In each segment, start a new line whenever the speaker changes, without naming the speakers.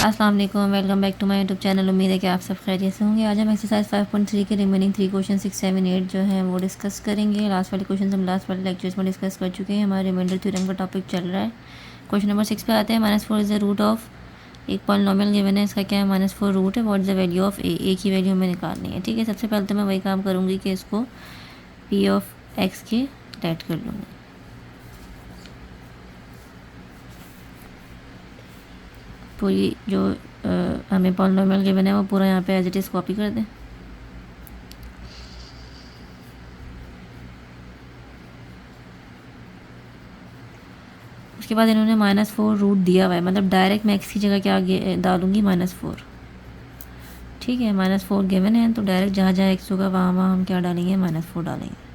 अस्सलाम वालेकुम, welcome back to my YouTube channel. उम्मीद है कि आप सब खैरियत से होंगे। आज हम एक्सरसाइज 5.3 के रिमेनिंग 3 क्वेश्चन 6, 7, 8 जो है वो डिस्कस करेंगे। लास्ट वाले क्वेश्चन हम लास्ट वाले लेक्चर्स में डिस्कस कर चुके हैं। हमारे रिमाइंडर थ्योरम का टॉपिक चल रहा है। क्वेश्चन नंबर 6 पे आते हैं। -4 इज़ द रूट ऑफ, एक पॉलिनोमियल गिवन है, इसका क्या है -4 रूट है। What is the value of a की वैल्यू हमें निकालनी है। ठीक है, सबसे पहले तो मैं वही काम करूँगी कि इसको पी ऑफ एक्स के लेट कर लूँगी। पूरी जो हमें पॉलिनोमियल गिवन है वो पूरा यहाँ पे एज इट इज़ कॉपी कर दें। उसके बाद इन्होंने -4 रूट दिया हुआ है, मतलब डायरेक्ट मैं एक्स की जगह क्या डालूंगी -4। ठीक है, -4 गिवन है तो डायरेक्ट जहाँ जहाँ एक्स होगा वहाँ वहाँ हम क्या डालेंगे, -4 डालेंगे।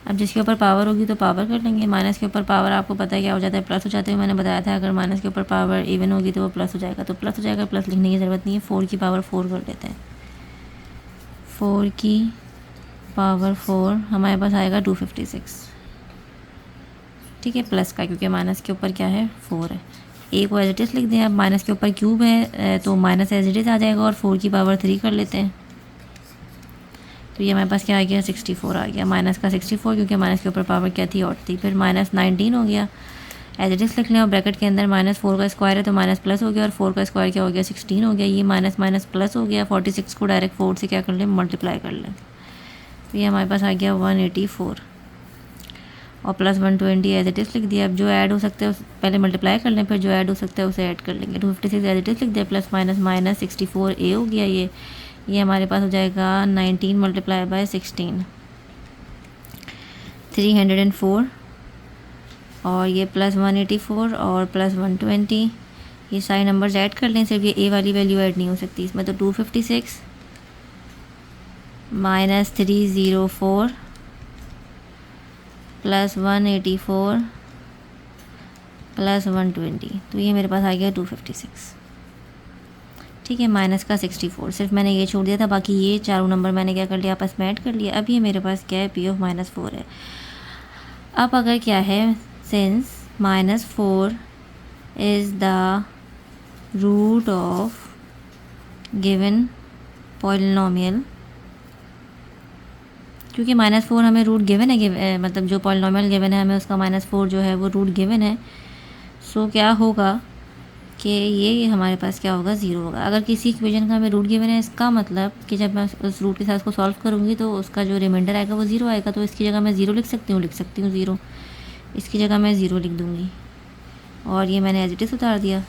अब जिसके ऊपर पावर होगी तो पावर कर लेंगे। माइनस के ऊपर पावर आपको पता है क्या हो जाता है, प्लस हो जाते हैं। मैंने बताया था अगर माइनस के ऊपर पावर इवन होगी तो वो प्लस हो जाएगा, तो प्लस हो जाएगा, प्लस लिखने की ज़रूरत नहीं है। 4 की पावर 4 कर लेते हैं। 4 की पावर 4 हमारे पास आएगा 256। ठीक है, प्लस का, क्योंकि माइनस के ऊपर क्या है 4 है। ए को एज इट इज़ लिख दें। अब माइनस के ऊपर क्यूब है तो माइनस एज इट इज़ आ जाएगा और 4 की पावर 3 कर लेते हैं। तो ये हमारे पास क्या आ गया, 64 आ गया। माइनस का 64, क्योंकि माइनस के ऊपर पावर क्या थी, और थी। फिर -19 हो गया, एज इट इज़ लिख लें। और ब्रैकेट के अंदर -4 का स्क्वायर है तो माइनस प्लस हो गया, और 4 का स्क्वायर क्या हो गया, 16 हो गया। ये माइनस माइनस प्लस हो गया। 46 को डायरेक्ट 4 से क्या कर लें, मल्टीप्लाई कर लें। तो ये हमारे पास आ गया 184 और प्लस 120 एज इट इज़ लिख दिया। अब जो ऐड हो सकता है पहले मल्टीप्लाई कर लें, फिर जो ऐड हो सकता है उसे ऐड कर लेंगे। 256 एज इट इज़ लिख दिया, प्लस माइनस 64 ए हो गया। ये हमारे पास हो जाएगा 19 मल्टीप्लाई बाय 16, 304। और ये प्लस 184 और प्लस 120, ये सारे नंबर्स ऐड कर लें। सिर्फ ये ए वाली वैल्यू ऐड नहीं हो सकती इसमें। तो 256 माइनस 304 प्लस 184 प्लस 120, तो ये मेरे पास आ गया 256। ठीक है, माइनस का 64, सिर्फ मैंने ये छोड़ दिया था, बाकी ये चारों नंबर मैंने क्या कर लिया, आपस में ऐड कर लिया। अब ये मेरे पास क्या है, पी ऑफ -4 है। अब अगर क्या है, since -4 is the root of given polynomial, क्योंकि -4 हमें रूट गिवन है, मतलब जो पॉलिनोमियल गिवन है हमें उसका -4 जो है वो रूट गिवन है। सो क्या होगा कि ये हमारे पास क्या होगा, 0 होगा। अगर किसी इक्वेशन का हमें रूट गिवन है, इसका मतलब कि जब मैं उस रूट के साथ उसको सॉल्व करूँगी तो उसका जो रिमाइंडर आएगा वो 0 आएगा। तो इसकी जगह मैं 0 लिख सकती हूँ 0, इसकी जगह मैं 0 लिख दूँगी और ये मैंने एज इट इज़ उतार दिया।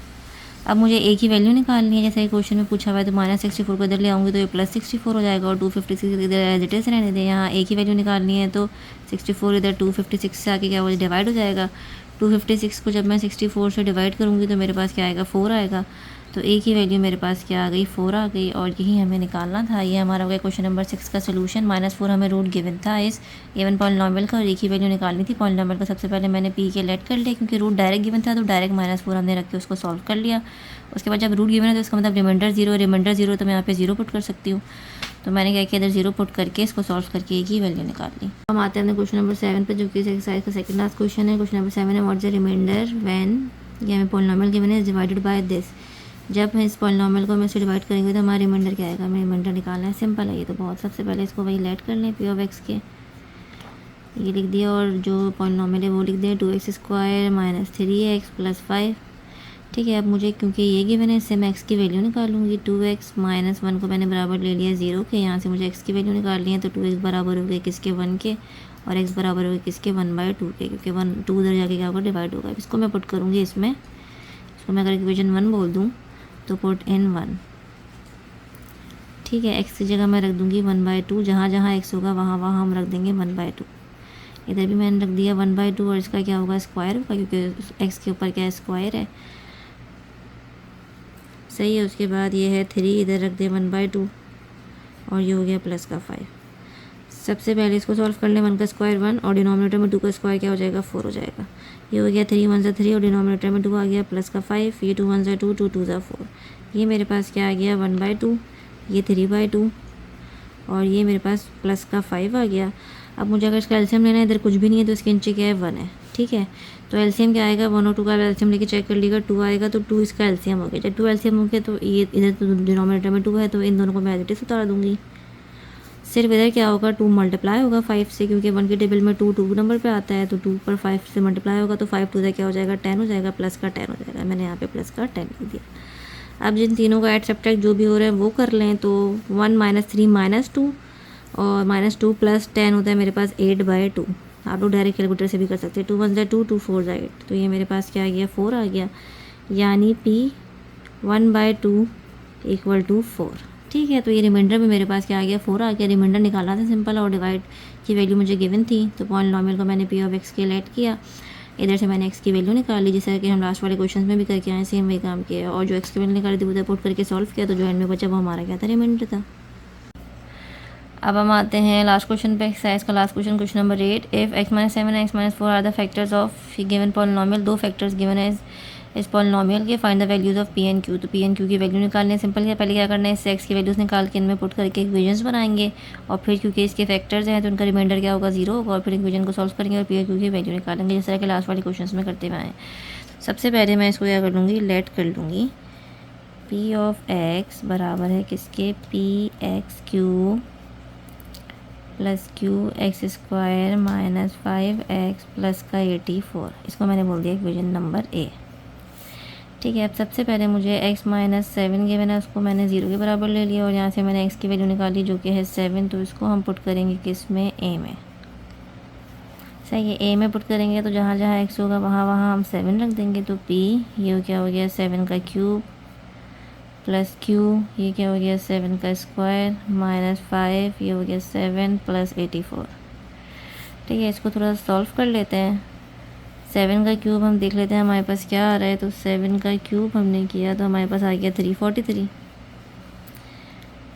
अब मुझे ए की वैल्यू निकालनी है, जैसे क्वेश्चन में पूछा हुआ है। तो -64 को इधर ले आऊँगी तो ये +64 हो जाएगा और 256 इधर एज इट इज़ रहने दें। यहाँ ए की वैल्यू निकालनी है तो 64 इधर 256 से आके क्या वो डिवाइड हो जाएगा। 256 को जब मैं 64 से डिवाइड करूँगी तो मेरे पास क्या आएगा, 4 आएगा। तो ए की वैल्यू मेरे पास क्या आ गई, 4 आ गई, और यही हमें निकालना था। ये हमारा हो गया क्वेश्चन नंबर 6 का सोल्यूशन। -4 हमें रूट गिवन था इस गिवन पॉलिनोमियल का और ए की वैल्यू निकालनी थी। पॉलिनोमियल का सबसे पहले मैंने पी के लेट कर लिया, क्योंकि रूट डायरेक्ट गिवन था तो डायरेक्ट -4 हमने रख के उसको सॉल्व कर लिया। उसके बाद जब रूट गिवन है तो इसका मतलब रिमाइंडर 0 तो मैं यहाँ पे 0 पुट कर सकती हूँ। तो मैंने क्या किया, इधर 0 पुट करके इसको सॉल्व करके ए की वैल्यू निकाल ली। हम आते हैं अपने क्वेश्चन नंबर 7 पे, जो कि इस एक्सरसाइज का सेकंड लास्ट क्वेश्चन है। क्वेश्चन नंबर 7 है, what is the remainder when, ये हमें पॉलिनोमियल गिवन है, डिवाइडेड बाय दिस। जब हम इस पॉलिनोमियल को हम इससे डिवाइड करेंगे तो हमारा रिमाइंडर क्या आएगा, हमें रिमाइंडर निकालना है। सिंपल है ये तो बहुत। सबसे पहले इसको वही लेट कर लें, पी ऑफ एक्स के, ये लिख दिया, और जो पॉलिनोमियल है वो लिख दिया, 2x² - 3x + 5। ठीक है, अब मुझे क्योंकि ये गिवन है, इससे मैं x की वैल्यू निकालूंगी। 2x - 1 को मैंने बराबर ले लिया 0 के, यहाँ से मुझे x की वैल्यू निकालनी है। तो 2x बराबर हो गया किसके, 1 के, और x बराबर हो गया किसके, 1/2 के, क्योंकि 2 उधर जाके क्या होगा, डिवाइड होगा। इसको मैं पुट करूँगी इसमें, इसको मैं अगर इक्वेशन 1 बोल दूँ तो पुट इन 1। ठीक है, x की जगह मैं रख दूँगी 1/2, जहाँ जहाँ x होगा वहाँ वहाँ हम रख देंगे 1/2। इधर भी मैंने रख दिया 1/2, और इसका क्या होगा, स्क्वायर होगा, क्योंकि x के ऊपर क्या है, स्क्वायर है। सही है। उसके बाद ये है 3, इधर रख दिया 1/2, और ये हो गया प्लस का 5। सबसे पहले इसको सॉल्व कर लें, 1 का स्क्वायर 1 और डिनोमिनेटर में 2 का स्क्वायर क्या हो जाएगा 4 हो जाएगा। ये हो गया 3 1 ज़ा 3 और डिनोमिनेटर में 2 आ गया प्लस का 5, ये 2 1 ज़ा 2 2 2 ज़ा 4। ये मेरे पास क्या आ गया 1/2, ये 3/2 और ये मेरे पास प्लस का 5 आ गया। अब मुझे अगर इसका एलसीएम लेना है, इधर कुछ भी नहीं है तो इसके नीचे क्या है 1 है, ठीक है। तो एलसीएम क्या आएगा 1 और 2 का एलसीएम लेके चेक कर लीजिएगा, 2 आएगा तो 2 इसका एलसीएम हो गया। जब 2 एलसीएम हो गया तो ये इधर तो डिनोमिनेटर में 2 है तो इन दोनों को मैं एज इट इज़ उतार दूँगी। सिर्फ इधर क्या होगा 2 मल्टीप्लाई होगा 5 से, क्योंकि 1 के टेबल में 2 2 नंबर पे आता है तो 2 पर 5 से मल्टीप्लाई होगा तो 5 2 क्या हो जाएगा 10 हो जाएगा, प्लस का 10 हो जाएगा। मैंने यहाँ पे प्लस का 10 लिख दिया। अब जिन तीनों का एड सब्ट्रैक्ट जो भी हो रहा है वो कर लें। तो 1 - 3 - 2 और -2 + 10 होता है मेरे पास 8/2। आप लोग डायरेक्ट कैलकुलेटर से भी कर सकते हैं। 2 1 ज़ा 2 2 4 ज़ा 8, तो ये मेरे पास क्या आ गया 4 आ गया, यानी P 1/2 = 4। ठीक है, तो ये रिमाइंडर में मेरे पास क्या आ गया 4 आ गया। रिमाइंडर निकालना था सिंपल और डिवाइड की वैल्यू मुझे गिवन थी, तो पॉलिनोमियल को मैंने P ऑफ x के ऐड किया, इधर से मैंने x की वैल्यू निकाल ली, जैसे कि हम लास्ट वाले क्वेश्चन में भी करके आए, सेम वही काम किया। और जो x की वैल्यू निकाली थी उधर पुट करके सॉल्व किया, तो जो एंड में बचा वो हमारा क्या था रिमाइंडर था। अब हम आते हैं लास्ट क्वेश्चन पे, एक्सरसाइज का last question, question number 8। If x - 7 x - 4 are the factors of given polynomial, दो फैक्टर्स गिवन है इस पॉलिनोमियल के, find the values of P and Q। तो P एंड Q की वैल्यू निकालने सिंपल है, पहले क्या करना है इससे x की वैल्यूज निकाल के इनमें पुट करके इक्वेशंस बनाएंगे, और फिर क्योंकि इसके फैक्टर्स हैं तो उनका रिमाइंडर क्या होगा 0 होगा, और फिर इक्वेशन को सॉल्व करेंगे और P और Q की वैल्यू निकालेंगे, जिस तरह के लास्ट वाले क्वेश्चन में करते हुए आए। सबसे पहले मैं इसको क्या कर लूँगी, लेट कर लूँगी। P ऑफ x बराबर है किसके, Px³ + Qx² - 5x प्लस का 84। इसको मैंने बोल दिया इक्वेशन नंबर A। ठीक है, अब सबसे पहले मुझे x - 7 गिवन है, उसको मैंने 0 के बराबर ले लिया, और यहाँ से मैंने x की वैल्यू निकाली जो कि है 7, तो इसको हम पुट करेंगे किस में, A में। सही है, A में पुट करेंगे तो जहाँ जहाँ x होगा वहाँ वहाँ हम 7 रख देंगे। तो P ये क्या हो गया 7 का क्यूब प्लस Q ये क्या हो गया 7 का स्क्वायर -5 ये हो गया 7 + 84। ठीक है, इसको थोड़ा सॉल्व कर लेते हैं। 7 का क्यूब हम देख लेते हैं हमारे पास क्या आ रहा है। तो 7 का क्यूब हमने किया तो हमारे पास आ गया 343।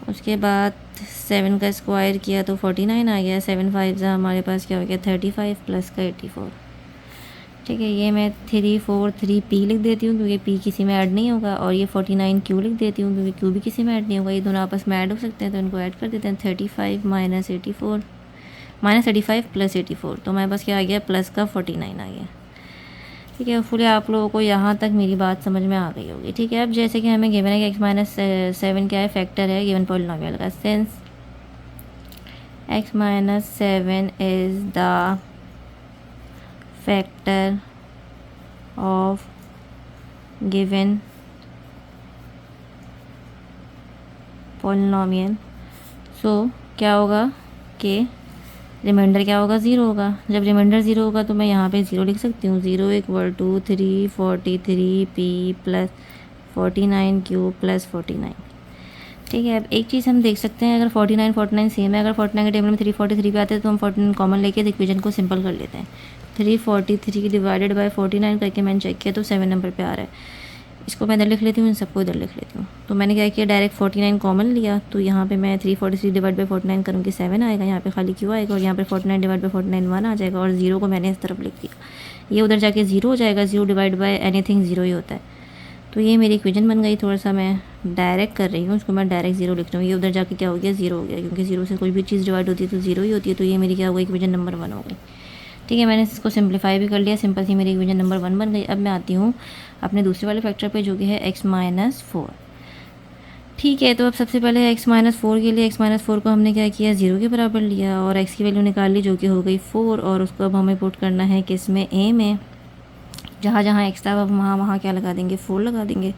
उसके बाद 7 का स्क्वायर किया तो 49 आ गया। 7 5 हमारे पास क्या हो गया 35 प्लस का 84। ठीक है, ये मैं 343P लिख देती हूँ क्योंकि P किसी में ऐड नहीं होगा, और ये 49Q लिख देती हूँ क्योंकि Q भी किसी में ऐड नहीं होगा। ये दोनों आपस में ऐड हो सकते हैं तो इनको ऐड कर देते हैं। 35 - 84 -35 + 84, तो हमारे पास क्या आ गया प्लस का 49 आ गया। ठीक है, फुली आप लोगों को यहाँ तक मेरी बात समझ में आ गई होगी। ठीक है, अब जैसे कि हमें गिवन है कि x - 7 क्या है, फैक्टर है गिवन पॉलिनोमियल का। Since x - 7 is the factor of given polynomial, so क्या होगा कि रिमाइंडर क्या होगा 0 होगा। जब रिमाइंडर 0 होगा तो मैं यहाँ पे 0 लिख सकती हूँ। 0 = 343P + 49Q + 49। ठीक है, अब एक चीज़ हम देख सकते हैं, अगर 49 सेम है, अगर 49 के टेबल में 343 पे आते हैं तो हम 49 कॉमन लेके इक्वेशन को सिंपल कर लेते हैं। 343 डिवाइडेड बाय 49 करके मैंने चेक किया तो 7 नंबर पे आ रहा है। इसको मैं इधर लिख लेती हूँ, इन सबको इधर लिख लेती हूँ। तो मैंने क्या किया, डायरेक्ट 49 कॉमन लिया, तो यहाँ पे मैं 343 डिवाइड बाई 49 करूँगी 7 आएगा, यहाँ पे खाली Q आएगा, और यहाँ पे 49 डिवाइड बाई 49 1 आ जाएगा, और 0 को मैंने इस तरफ लिख दिया। ये उधर जाके 0 हो जाएगा, 0 डिवाइड बाई एनीथिंग 0 ही होता है। तो ये मेरी इक्वेशन बन गई। थोड़ा सा मैं डायरेक्ट कर रही हूँ, उसको मैं डायरेक्ट 0 लिख रही हूँ। ये उधर जाके क्या हो गया 0 हो गया, क्योंकि 0 से कोई भी चीज़ डिवाइड होती है तो 0 ही होती है। तो ये मेरी क्या हो गई इक्वेशन नंबर 1 हो गई। ठीक है, मैंने इसको सिंप्लीफाई भी कर लिया, सिंपल सी मेरी इक्वेशन नंबर 1 बन गई। अब मैं आती हूँ अपने दूसरे वाले फैक्टर पे जो कि है x - 4। ठीक है, तो अब सबसे पहले x - 4 के लिए x - 4 को हमने क्या किया 0 के बराबर लिया, और x की वैल्यू निकाल ली जो कि हो गई 4, और उसको अब हमें पुट करना है किस में, a में। जहाँ जहाँ x था अब वहाँ वहाँ क्या लगा देंगे 4 लगा देंगे।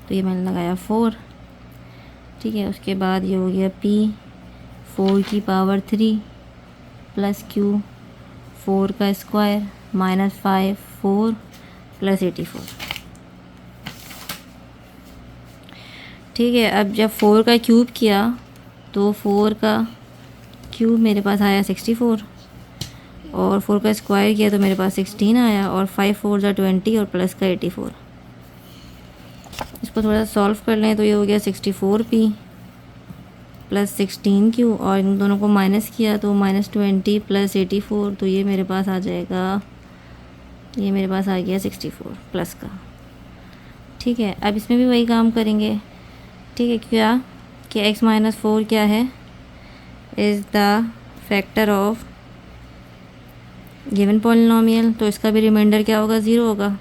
तो ये मैंने लगाया 4। ठीक है, उसके बाद ये हो गया P 4³ प्लस Q 4 का स्क्वायर -5 4 + 84। ठीक है, अब जब 4 का क्यूब किया तो 4 का क्यूब मेरे पास आया 64, और 4 का स्क्वायर किया तो मेरे पास 16 आया, और 5 4 = 20 और प्लस का 84। इसको थोड़ा सा सॉल्व कर लें तो ये हो गया 64P प्लस 16Q और इन दोनों को माइनस किया तो -20 प्लस 84, तो ये मेरे पास आ जाएगा, ये मेरे पास आ गया 64 प्लस का। ठीक है, अब इसमें भी वही काम करेंगे। ठीक है, क्या कि x-4 क्या है, is the factor of given polynomial, तो इसका भी रिमाइंडर क्या होगा, 0 होगा,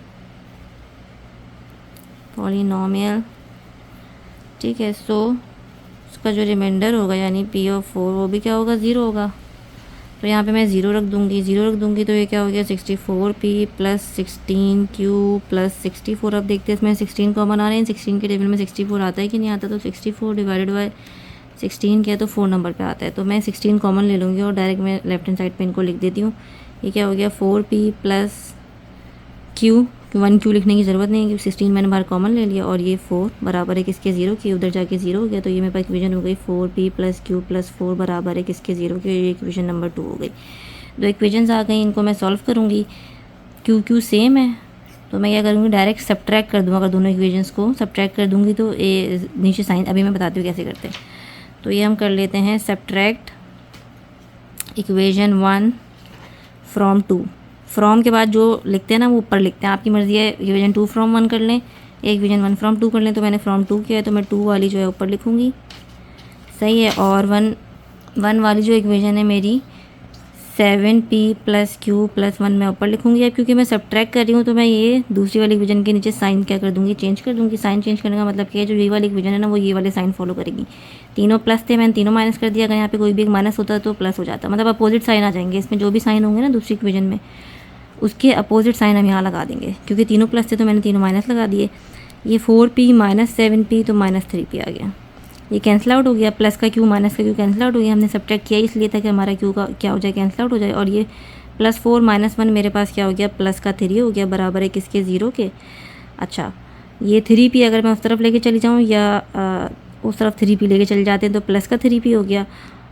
पॉलिनोमियल। ठीक है, सो उसका जो रिमाइंडर होगा यानी P(4) वो भी क्या होगा, 0 होगा। तो यहाँ पे मैं 0 रख दूँगी, 0 रख दूँगी तो ये क्या हो गया, 64P प्लस 16Q प्लस 64। अब देखते हैं इसमें 16 कॉमन आ रहे हैं, 16 के टेबल में 64 आता है कि नहीं आता, तो 64 डिवाइडेड बाय 16 क्या है तो 4 नंबर पे आता है, तो मैं 16 कॉमन ले लूँगी और डायरेक्ट मैं लेफ्ट हैंड साइड पे इनको लिख देती हूँ। ये क्या हो गया, 4P प्लस Q, 1Q लिखने की ज़रूरत नहीं है क्योंकि 16 मैंने बाहर कॉमन ले लिया, और ये 4 बराबर है किसके, 0 के, उधर जाके 0 हो गया, तो ये मेरे पास इक्वेशन हो गई 4P प्लस Q प्लस 4 बराबर है किसके, 0 के, ये इक्वेशन नंबर 2 हो गई। दो इक्वेशंस आ गई, इनको मैं सॉल्व करूँगी, Q सेम है तो मैं क्या करूँगी, डायरेक्ट सब्ट्रैक्ट कर दूँगा। अगर दोनों इक्वेशंस को सब्ट्रैक्ट कर दूँगी तो ए नीचे साइन, अभी मैं बताती हूँ कैसे करते हैं। तो ये हम कर लेते हैं सब्ट्रैक्ट इक्वेशन 1 फ्रॉम 2। फ्रॉम के बाद जो लिखते हैं ना वो ऊपर लिखते हैं, आपकी मर्ज़ी है, इक्वेशन 2 फ्रॉम 1 कर लें, एक इक्वेशन 1 फ्रॉम 2 कर लें। तो मैंने फ्रॉम 2 किया है तो मैं 2 वाली जो है ऊपर लिखूँगी, सही है। और 1 वाली जो इक्वेशन है मेरी 7P प्लस Q प्लस 1 मैं ऊपर लिखूँगी। अब क्योंकि मैं सब्ट्रैक्ट कर रही हूँ तो मैं ये दूसरी वाली इक्वेशन के नीचे साइन क्या कर दूँगी, चेंज कर दूँगी। साइन चेंज करने का मतलब क्या है, जो ये वाली इक्वेशन है ना वो ये वाले साइन फॉलो करेगी। तीनों प्लस थे, मैंने तीनों माइनस कर दिया, अगर यहाँ पे कोई भी एक माइनस होता तो प्लस हो जाता, मतलब अपोजिट साइन आ जाएंगे। इसमें जो भी साइन होंगे ना दूसरी इक्वेशन में उसके अपोजिट साइन हम यहाँ लगा देंगे, क्योंकि तीनों प्लस थे तो मैंने तीनों माइनस लगा दिए। ये 4P माइनस 7P तो माइनस 3P आ गया, ये कैंसिल आउट हो गया, प्लस का Q माइनस का Q कैंसिल आउट हो गया। हमने सब्ट्रैक्ट किया इसलिए था कि हमारा Q का क्या हो जाए, कैंसिल आउट हो जाए। और ये +4 माइनस 1 मेरे पास क्या हो गया, प्लस का 3 हो गया, बराबर है किसके, 0 के। अच्छा, ये 3P अगर मैं उस तरफ लेके चली जाऊँ या उस तरफ 3P लेके चले जाते हैं तो प्लस का 3P हो गया।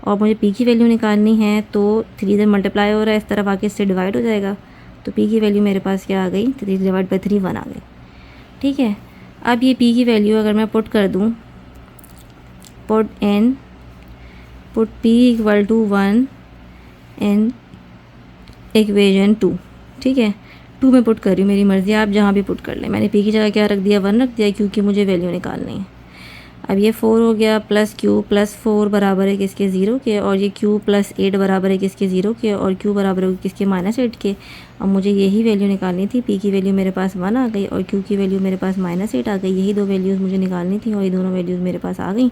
और मुझे P की वैल्यू निकालनी है तो 3 इधर मल्टीप्लाई हो रहा है, इस तरफ आके इससे डिवाइड हो जाएगा, तो P की वैल्यू मेरे पास क्या आ गई, 3 डिवाइड बाई 3 1 आ गई। ठीक है, अब ये P की वैल्यू अगर मैं पुट कर दूँ, put P equal to 1 in equation 2। ठीक है, 2 में पुट कर रही हूँ, मेरी मर्ज़ी, आप जहाँ भी पुट कर लें। मैंने P की जगह क्या रख दिया, 1 रख दिया, क्योंकि मुझे वैल्यू निकालनी है। अब ये 4 हो गया प्लस Q प्लस 4 बराबर है किसके, 0 के, और ये Q प्लस 8 बराबर है किसके, 0 के, और Q बराबर है किसके, -8 के। अब मुझे यही वैल्यू निकालनी थी, P की वैल्यू मेरे पास 1 आ गई और Q की वैल्यू मेरे पास -8 आ गई। यही दो वैल्यूज़ मुझे निकालनी थी और ये दोनों वैल्यूज़ मेरे पास आ गई।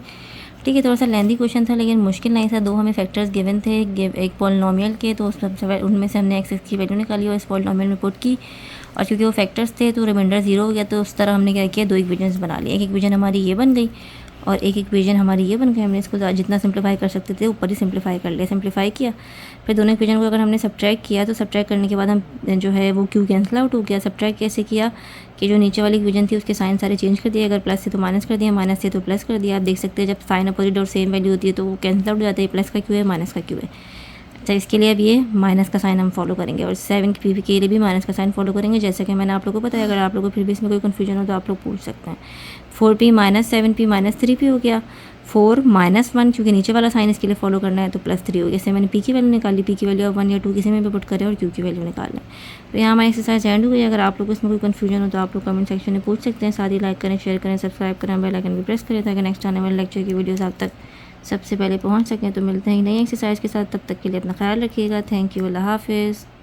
ठीक है, थोड़ा सा लेंदी क्वेश्चन था लेकिन मुश्किल नहीं था। दो हमें फैक्टर्स गिवन थे, एक पॉलिनोमियल के, तो उनमें से हमने x की वैल्यू निकाली और इस पॉलिनोमियल में पुट की, और क्योंकि वो फैक्टर्स थे तो रिमाइंडर 0 हो गया। तो उस तरह हमने क्या किया, दो इक्वेशंस बना लिए, एक इक्वेशन हमारी ये बन गई और एक इक्वेशन हमारी ये बन गई। हमने इसको जितना सिंप्लीफाई कर सकते थे ऊपर ही सिंप्लीफाई कर लिया, सिंप्लीफाई किया। फिर दोनों इक्वेशन को अगर हमने सब्ट्रैक्ट किया तो सब्ट्रैक्ट करने के बाद हम जो है वो Q कैंसिल आउट हो गया। सब्ट्रैक्ट कैसे किया कि जो नीचे वाली इक्वेशन थी उसके साइन सारे चेंज कर दिए, अगर प्लस थे तो माइनस कर दिया, माइनस थे तो प्लस कर दिया। आप देख सकते हैं जब साइन अपोजिट और सेम वैल्यू होती है तो वो कैंसिल आउट हो जाता है, प्लस का Q है माइनस का Q है। अच्छा, इसके लिए अब ये माइनस का साइन हम फॉलो करेंगे और 7P के लिए भी माइनस का साइन फॉलो करेंगे, जैसा कि मैंने आप लोगों को बताया। अगर आप लोगों को फिर भी इसमें कोई कन्फ्यूजन हो तो आप लोग पूछ सकते हैं। 4P minus 7P minus 3P हो गया, 4 माइनस 1 क्योंकि नीचे वाला साइन इसके लिए फॉलो करना है तो प्लस 3 हो गया। इससे मैंने P की वैल्यू निकाली, P की वैल्यू 1 या 2 किसी में भी पुट करें और Q की वैल्यू निकाल लें। तो यहाँ हमारी एक्सरसाइज एंड हो गई। अगर आप लोग को इसमें कोई कन्फ्यूजन हो तो आप लोग कमेंट सेक्शन में पूछ सकते हैं। साथ ही लाइक करें, शेयर करें, सब्सक्राइब करें, बेल आइकन भी प्रेस करें ताकि नेक्स्ट आने वाले लेक्चर की वीडियोज़ आप तक सबसे पहले पहुँच सकें। तो मिलते हैं नई एक्सरसाइज के साथ, तब तक के लिए अपना ख्याल रखिएगा। थैंक यू, अल्लाह हाफिज़।